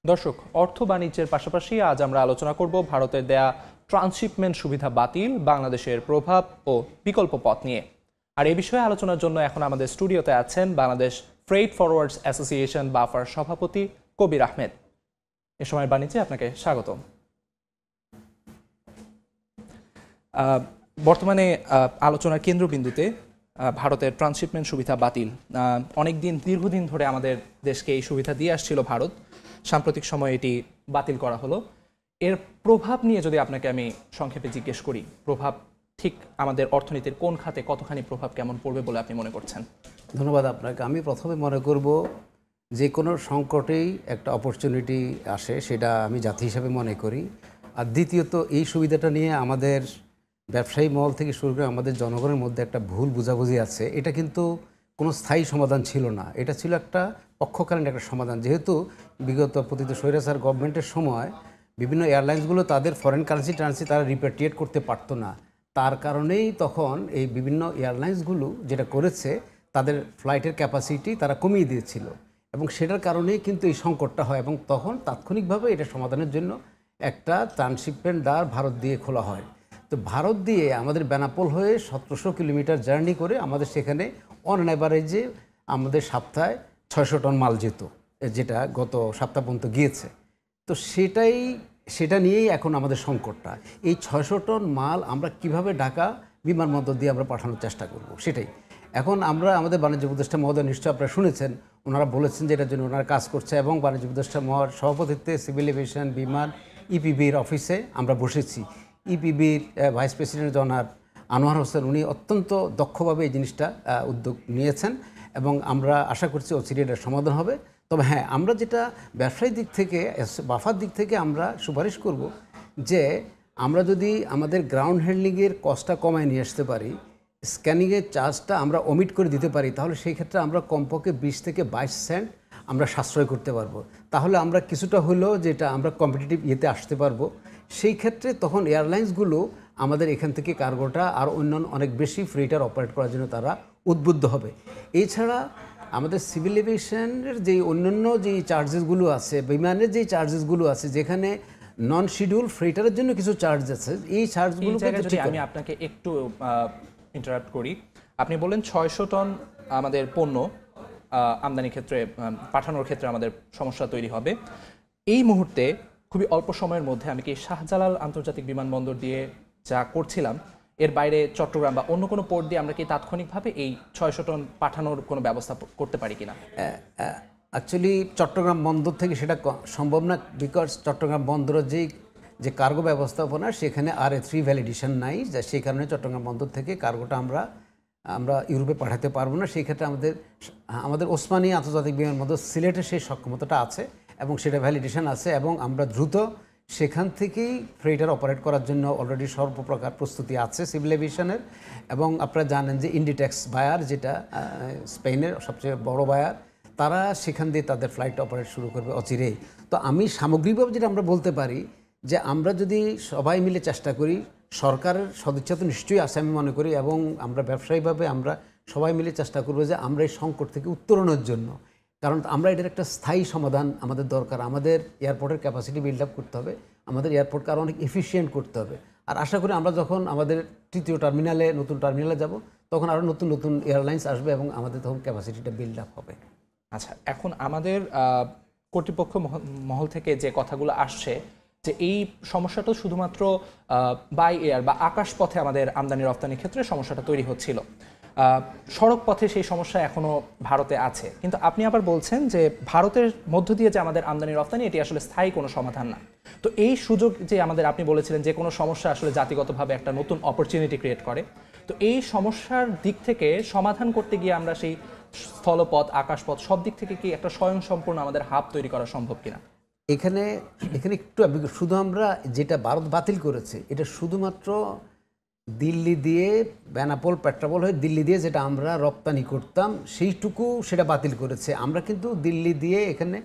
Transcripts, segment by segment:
দর্শক, অর্থ বাণিজ্যের পাশাপাশি আজ আমরা আলোচনা করব ভারতের দেয়া ট্রান্সশিপমেন্ট সুবিধা বাতিল, বাংলাদেশের প্রভাব ও বিকল্প পথ নিয়ে। আর এই বিষয়ে আলোচনার জন্য এখন আমাদের স্টুডিওতে আছেন Bangladesh freight forwards association buffer সভাপতি কবির আহমেদ। এ সময়ের বাণিজ্যে আপনাকে স্বাগতম। বর্তমানে আলোচনার কেন্দ্রবিন্দুতে ভারতের ট্রান্সশিপমেন্ট সুবিধা বাতিল। দীর্ঘদিন ধরে আমাদের দেশকে এই সুবিধা দিয়ে আসছিল ভারত, সাম্প্রতিক সময়ে এটি বাতিল করা হলো। এর প্রভাব নিয়ে যদি আপনাকে আমি সংক্ষেপে জিজ্ঞেস করি, প্রভাব ঠিক আমাদের অর্থনীতির কোন খাতে কতখানি প্রভাব কেমন পড়বে বলে আপনি মনে করছেন? ধন্যবাদ আপনাকে। আমি প্রথমে মনে করব যে কোনো সংকটেই একটা অপরচুনিটি আসে, সেটা আমি জাতি হিসাবে মনে করি। আর দ্বিতীয়ত, এই সুবিধাটা নিয়ে আমাদের ব্যবসায়ী মহল থেকে শুরু করে আমাদের জনগণের মধ্যে একটা ভুল বোঝাবুঝি আছে। এটা কিন্তু কোনো স্থায়ী সমাধান ছিল না, এটা ছিল একটা পক্ষকালীন একটা সমাধান। যেহেতু বিগত পতিত স্বৈরাচার গভর্নমেন্টের সময় বিভিন্ন এয়ারলাইন্সগুলো তাদের ফরেন কারেন্সি তারা রিপ্যাট্রিয়েট করতে পারতো না। তার কারণেই তখন এই বিভিন্ন এয়ারলাইন্সগুলো যেটা করেছে, তাদের ফ্লাইটের ক্যাপাসিটি তারা কমিয়ে দিয়েছিল এবং সেটার কারণেই কিন্তু এই সংকটটা হয়। এবং তখন তাৎক্ষণিকভাবে এটা সমাধানের জন্য একটা ট্রান্সশিপমেন্ট দ্বার ভারত দিয়ে খোলা হয়। তো ভারত দিয়ে আমাদের বেনাপোল হয়ে 1700 কিলোমিটার জার্নি করে আমাদের সেখানে অন অ্যাভারেজে আমাদের সপ্তাহে 600 টন মাল যেত, যেটা গত সপ্তাহ পর্যন্ত গিয়েছে। তো সেটা নিয়েই এখন আমাদের সংকটটা। এই 600 টন মাল আমরা কিভাবে ঢাকা বিমানবন্দর দিয়ে আমরা পাঠানোর চেষ্টা করব, সেটাই এখন আমরা আমাদের বাণিজ্য উপদেষ্টা মহোদয়, নিশ্চয়ই আপনারা শুনেছেন, ওনারা বলেছেন যে এটার জন্য ওনারা কাজ করছে। এবং বাণিজ্য উপদেষ্টা মহোদয়ের সভাপতিত্বে সিভিল এভিয়েশন বিমান ইপিবির অফিসে আমরা বসেছি। ইপিবির ভাইস প্রেসিডেন্ট জনাব আনোয়ার হোসেন, উনি অত্যন্ত দক্ষভাবে এই জিনিসটা উদ্যোগ নিয়েছেন এবং আমরা আশা করছি অচিরে এটার সমাধান হবে। তবে হ্যাঁ, আমরা যেটা ব্যবসায়িক দিক থেকে, বাফার দিক থেকে আমরা সুপারিশ করব যে আমরা যদি আমাদের গ্রাউন্ড হ্যান্ডলিংয়ের কস্টটা কমায় নিয়ে আসতে পারি, স্ক্যানিংয়ের চার্জটা আমরা ওমিট করে দিতে পারি, তাহলে সেই ক্ষেত্রে আমরা কমপক্ষে 20 থেকে 22 সেন্ট আমরা সাশ্রয় করতে পারবো। তাহলে আমরা কিছুটা হলেও যেটা আমরা কম্পিটিটিভ ইয়েতে আসতে পারবো। সেই ক্ষেত্রে তখন এয়ারলাইন্সগুলো আমাদের এখান থেকে কার্গোটা আর অন্যান্য অনেক বেশি ফ্রেটার অপারেট করার জন্য তারা উদ্বুদ্ধ হবে। এছাড়া আমাদের সিভিল এভিয়েশনের যে অন্যান্য যে চার্জেসগুলো আছে, বিমানের যে চার্জেসগুলো আছে, যেখানে নন শিডিউল ফ্রেটারের জন্য কিছু চার্জ আছে, এই চার্জগুলো যদি আমি আপনাকে একটু ইন্টারাপ্ট করি, আপনি বললেন 600 টন আমাদের পণ্য আমদানির ক্ষেত্রে, পাঠানোর ক্ষেত্রে আমাদের সমস্যা তৈরি হবে। এই মুহূর্তে খুবই অল্প সময়ের মধ্যে আমি কি শাহজালাল আন্তর্জাতিক বিমানবন্দর দিয়ে যা করছিলাম, এর বাইরে চট্টগ্রাম বা অন্য কোনো পোর্ট দিয়ে আমরা কি তাৎক্ষণিকভাবে এই 600 টন পাঠানোর কোনো ব্যবস্থা করতে পারি কিনা? অ্যাকচুয়ালি চট্টগ্রাম বন্দর থেকে সেটা সম্ভব না, বিকজ চট্টগ্রাম বন্দরের যে কার্গো ব্যবস্থাপনা, সেখানে RA3 ভ্যালিডেশন নাই, যা সেই কারণে চট্টগ্রাম বন্দর থেকে কার্গোটা আমরা ইউরোপে পাঠাতে পারবো না। সেই ক্ষেত্রে আমাদের ওসমানী আন্তর্জাতিক বিমানবন্দর সিলেটে সেই সক্ষমতাটা আছে এবং সেটা ভ্যালিডেশন আছে এবং আমরা দ্রুত সেখান থেকেই ফ্রেটার অপারেট করার জন্য অলরেডি সর্বপ্রকার প্রস্তুতি আছে সিভিল এভিয়েশনের। এবং আপনারা জানেন যে ইন্ডিটেক্স বায়ার, যেটা স্পেনের সবচেয়ে বড় বায়ার, তারা সেখান দিয়ে তাদের ফ্লাইট অপারেট শুরু করবে অচিরেই। তো আমি সামগ্রিকভাবে যেটা আমরা বলতে পারি যে আমরা যদি সবাই মিলে চেষ্টা করি, সরকারের সদিচ্ছা তো নিশ্চয়ই আছে আমি মনে করি, এবং আমরা ব্যবসায়ীভাবে আমরা সবাই মিলে চেষ্টা করবো যে আমরা এই সংকট থেকে উত্তরণের জন্য, কারণ আমরা এটার একটা স্থায়ী সমাধান আমাদের দরকার। আমাদের এয়ারপোর্টের ক্যাপাসিটি বিল্ড আপ করতে হবে, আমাদের এয়ারপোর্টকে আরও অনেক এফিশিয়েন্ট করতে হবে। আর আশা করি আমরা যখন আমাদের তৃতীয় টার্মিনালে, নতুন টার্মিনালে যাব, তখন আরও নতুন নতুন এয়ারলাইন্স আসবে এবং আমাদের তখন ক্যাপাসিটিটা বিল্ড আপ হবে। আচ্ছা, এখন আমাদের কর্তৃপক্ষ মহল থেকে যে কথাগুলো আসছে যে এই সমস্যাটা শুধুমাত্র বাই এয়ার বা আকাশ পথে আমাদের আমদানি রপ্তানির ক্ষেত্রে সমস্যাটা তৈরি হচ্ছিল, সড়ক পথে সেই সমস্যা এখনও ভারতে আছে। কিন্তু আপনি আবার বলছেন যে ভারতের মধ্য দিয়ে যে আমাদের আমদানি রপ্তানি, এটি আসলে স্থায়ী কোনো সমাধান না। তো এই সুযোগ যে আমাদের, আপনি বলেছিলেন যে কোনো সমস্যা আসলে জাতিগতভাবে একটা নতুন অপরচুনিটি ক্রিয়েট করে, তো এই সমস্যার দিক থেকে সমাধান করতে গিয়ে আমরা সেই স্থলপথ, আকাশপথ সব দিক থেকে কি একটা স্বয়ংসম্পূর্ণ আমাদের হাব তৈরি করা সম্ভব কিনা? এখানে একটু শুধু আমরা যেটা ভারত বাতিল করেছে, এটা শুধুমাত্র দিল্লি দিয়ে বেনাপোল পেট্রাপোল হয়ে দিল্লি দিয়ে যেটা আমরা রপ্তানি করতাম সেইটুকু সেটা বাতিল করেছে। আমরা কিন্তু দিল্লি দিয়ে এখানে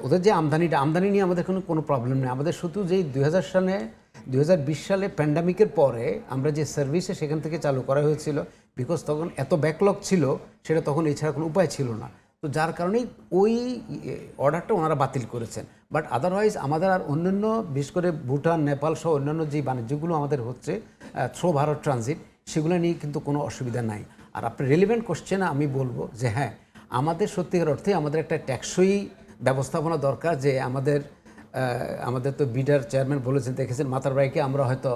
ওদের যে আমদানি নিয়ে আমাদের কোনো প্রবলেম নেই। আমাদের শুধু যেই 2020 সালে প্যান্ডামিকের পরে আমরা যে সার্ভিসে সেখান থেকে চালু করা হয়েছিল, বিকজ তখন এত ব্যাকলগ ছিল, সেটা তখন এছাড়া কোনো উপায় ছিল না। তো যার কারণেই ওই অর্ডারটা ওনারা বাতিল করেছেন। বাট আদারওয়াইজ আমাদের আর অন্যান্য বিশেষ করে ভুটান, নেপাল সহ অন্যান্য যে বাণিজ্যগুলো আমাদের হচ্ছে থ্রো ভারত ট্রানজিট, সেগুলো নিয়ে কিন্তু কোনো অসুবিধা নাই। আর আপনার রেলিভেন্ট কোশ্চেনে আমি বলবো যে হ্যাঁ, আমাদের সত্যিকার অর্থে আমাদের একটা টেকসই ব্যবস্থাপনা দরকার। যে আমাদের তো বিডার চেয়ারম্যান বলেছেন, দেখেছেন মাতারবাড়িকে আমরা হয়তো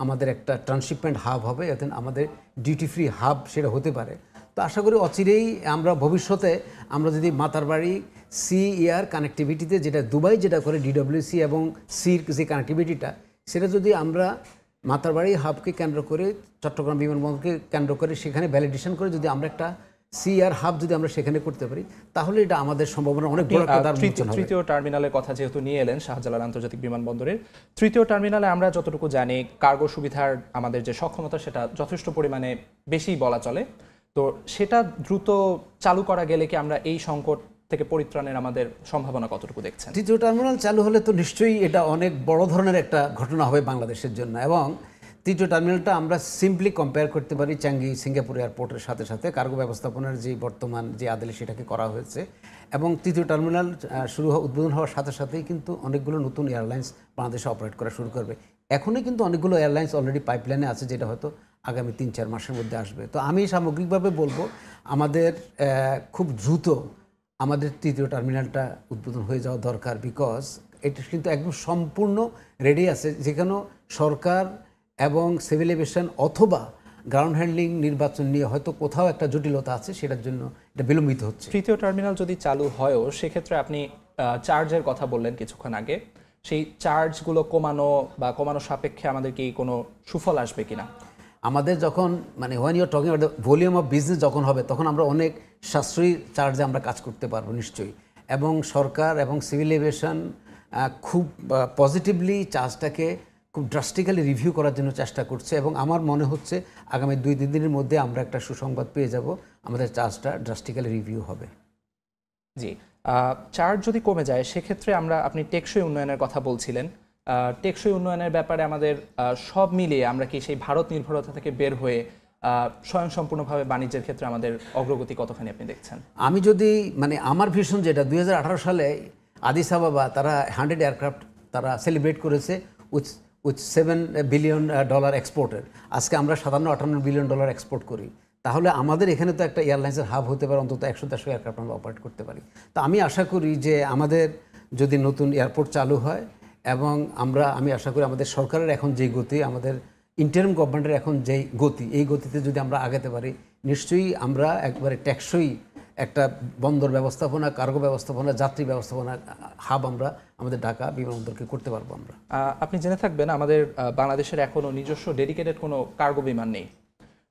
আমাদের একটা ট্রান্সশিপমেন্ট হাব হবে, এতে আমাদের ডিউটি ফ্রি হাব সেটা হতে পারে। তো আশা করি অচিরেই আমরা ভবিষ্যতে আমরা যদি মাতারবাড়ি সি এয়ার কানেক্টিভিটিতে যেটা দুবাই যেটা করে ডিডব্লিউসি এবং সির যে কানেক্টিভিটিটা, সেটা যদি আমরা মাতারবাড়ি হাবকে কেন্দ্র করে চট্টগ্রাম বিমানবন্দরকে কেন্দ্র করে সেখানে ভ্যালিডেশন করে যদি আমরা একটা সিআর হাব যদি আমরা সেখানে করতে পারি, তাহলে এটা আমাদের সম্ভাবনা অনেক বড় একটা দ্বার উন্মোচন হবে। তৃতীয় টার্মিনালের কথা যেহেতু নিয়ে এলেন, শাহজালাল আন্তর্জাতিক বিমানবন্দরের তৃতীয় টার্মিনালে আমরা যতটুকু জানি কার্গো সুবিধার আমাদের যে সক্ষমতা সেটা যথেষ্ট পরিমাণে বেশি বলা চলে। তো সেটা দ্রুত চালু করা গেলে কি আমরা এই সংকট থেকে পরিত্রাণের আমাদের সম্ভাবনা কতটুকু দেখছেন? তৃতীয় টার্মিনাল চালু হলে তো নিশ্চয়ই এটা অনেক বড় ধরনের একটা ঘটনা হবে বাংলাদেশের জন্য। এবং তৃতীয় টার্মিনালটা আমরা সিম্পলি কম্পেয়ার করতে পারি চাঙ্গি সিঙ্গাপুর এয়ারপোর্টের সাথে সাথে কার্গো ব্যবস্থাপনার যে বর্তমান যে আদেলে সেটাকে করা হয়েছে। এবং তৃতীয় টার্মিনাল উদ্বোধন হওয়ার সাথে সাথেই কিন্তু অনেকগুলো নতুন এয়ারলাইন্স বাংলাদেশে অপারেট করা শুরু করবে। এখনই কিন্তু অনেকগুলো এয়ারলাইন্স অলরেডি পাইপলাইনে আছে, যেটা হয়তো আগামী 3-4 মাসের মধ্যে আসবে। তো আমি সামগ্রিকভাবে বলবো আমাদের খুব দ্রুত আমাদের তৃতীয় টার্মিনালটা উদ্বোধন হয়ে যাওয়া দরকার। বিকজ এটা কিন্তু একদম সম্পূর্ণ রেডি আছে, যেখানে সরকার এবং সিভিল এভিয়েশন অথবা গ্রাউন্ড হ্যান্ডলিং নির্বাচন নিয়ে হয়তো কোথাও একটা জটিলতা আছে, সেটার জন্য এটা বিলম্বিত হচ্ছে। তৃতীয় টার্মিনাল যদি চালু হয়ও সেক্ষেত্রে আপনি চার্জের কথা বললেন কিছুক্ষণ আগে, সেই চার্জগুলো কমানো সাপেক্ষে আমাদের কি কোনো সুফল আসবে কিনা? আমাদের যখন when you are talking about the volume of business যখন হবে, তখন আমরা অনেক সাশ্রয়ী চার্জে আমরা কাজ করতে পারবো নিশ্চয়ই। এবং সরকার এবং সিভিল এভিয়েশন খুব পজিটিভলি চার্জটাকে খুব ড্রাস্টিক্যালি রিভিউ করার জন্য চেষ্টা করছে। এবং আমার মনে হচ্ছে আগামী 2-3 দিনের মধ্যে আমরা একটা সুসংবাদ পেয়ে যাব, আমাদের চার্জটা ড্রাস্টিক্যালি রিভিউ হবে। জি, চার্জ যদি কমে যায় সেক্ষেত্রে আপনি টেকসই উন্নয়নের কথা বলছিলেন। টেকসই উন্নয়নের ব্যাপারে আমাদের সব মিলিয়ে আমরা কি সেই ভারত নির্ভরতা থেকে বের হয়ে স্বয়ংসম্পূর্ণভাবে বাণিজ্যের ক্ষেত্রে আমাদের অগ্রগতি কতখানি আপনি দেখছেন? আমি যদি আমার ভীষণ যেটা 2018 সালে আদিস আবাবা তারা 100 এয়ারক্রাফট তারা সেলিব্রেট করেছে উইথ $7 বিলিয়ন এক্সপোর্টের। আজকে আমরা $57-58 বিলিয়ন এক্সপোর্ট করি। তাহলে আমাদের এখানে তো একটা এয়ারলাইন্সের হাব হতে পারে, অন্তত 100-150 এয়ারক্রাফট আমরা অপারেট করতে পারি। তো আমি আশা করি যে আমাদের যদি নতুন এয়ারপোর্ট চালু হয় এবং আমি আশা করি আমাদের সরকারের এখন যেই গতি, আমাদের ইন্টারিম গভর্নমেন্টের এখন যেই গতি, এই গতিতে যদি আমরা আগাতে পারি, নিশ্চয়ই আমরা একবারে টেকসই একটা বন্দর ব্যবস্থাপনা, কার্গো ব্যবস্থাপনা, যাত্রী ব্যবস্থাপনা হাব আমরা আমাদের ঢাকা বিমানবন্দরকে করতে পারবো আমরা। আপনি জেনে থাকবেন আমাদের বাংলাদেশের এখনও নিজস্ব ডেডিকেটেড কোনো কার্গো বিমান নেই।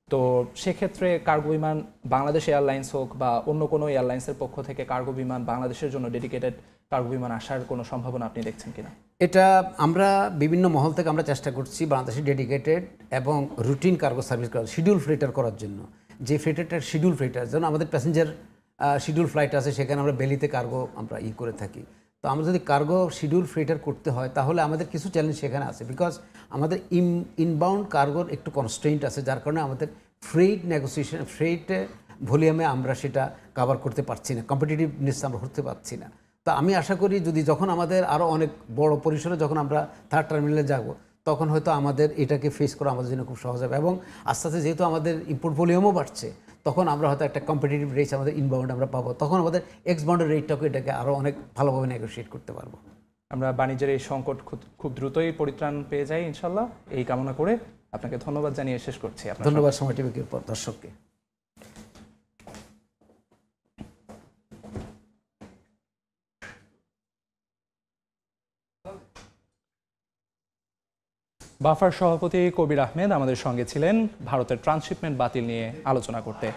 তো সেক্ষেত্রে কার্গো বিমান বাংলাদেশ এয়ারলাইন্স হোক বা অন্য কোনো এয়ারলাইন্সের পক্ষ থেকে কার্গো বিমান বাংলাদেশের জন্য ডেডিকেটেড কার্গো বিমান আসার কোনো সম্ভাবনা আপনি দেখছেন কিনা? এটা আমরা বিভিন্ন মহল থেকে আমরা চেষ্টা করছি বাংলাদেশে ডেডিকেটেড এবং রুটিন কার্গো সার্ভিস করার, শিডিউল ফ্রেটার করার জন্য। যে ফ্রেটারটার শিডিউল ফ্রেটার, যেন আমাদের প্যাসেঞ্জার শিডিউল ফ্লাইট আছে, সেখানে আমরা বেলিতে কার্গো আমরা করে থাকি। তো আমরা যদি কার্গো শিডিউল ফ্রেটার করতে হয় তাহলে আমাদের কিছু চ্যালেঞ্জ সেখানে আছে। বিকজ আমাদের ইনবাউন্ড কার্গোর একটু কনস্ট্রেইন্ট আছে, যার কারণে আমাদের ফ্রেট নেগোসিয়েশন, ফ্রেট ভলিউমে আমরা সেটা কাভার করতে পারছি না, কম্পিটিটিভনেস আমরা করতে পারছি না। তো আমি আশা করি যখন আমাদের আরও অনেক বড় পরিসরে যখন আমরা থার্ড টার্মিনালে যাব, তখন হয়তো আমাদের এটাকে ফেস করা আমাদের জন্য খুব সহজ হবে। এবং আস্তে আস্তে যেহেতু আমাদের ইম্পোর্ট ভলিউমও বাড়ছে, তখন আমরা হয়তো একটা কম্পিটিটিভ রেট আমাদের ইনবাউন্ড আমরা পাবো, তখন আমাদের এক্সবাউন্ডের এটাকে আরও অনেক ভালোভাবে নেগোশিয়েট করতে পারবো। আমরা বাণিজ্যের এই সংকট খুব দ্রুতই পরিত্রাণ পেয়ে যাই ইনশাল্লাহ, এই কামনা করে আপনাকে ধন্যবাদ জানিয়ে শেষ করছি। ধন্যবাদ সময় টিভির দর্শককে। বাফার সভাপতি কবির আহমেদ আমাদের সঙ্গে ছিলেন ভারতের ট্রান্সশিপমেন্ট বাতিল নিয়ে আলোচনা করতে।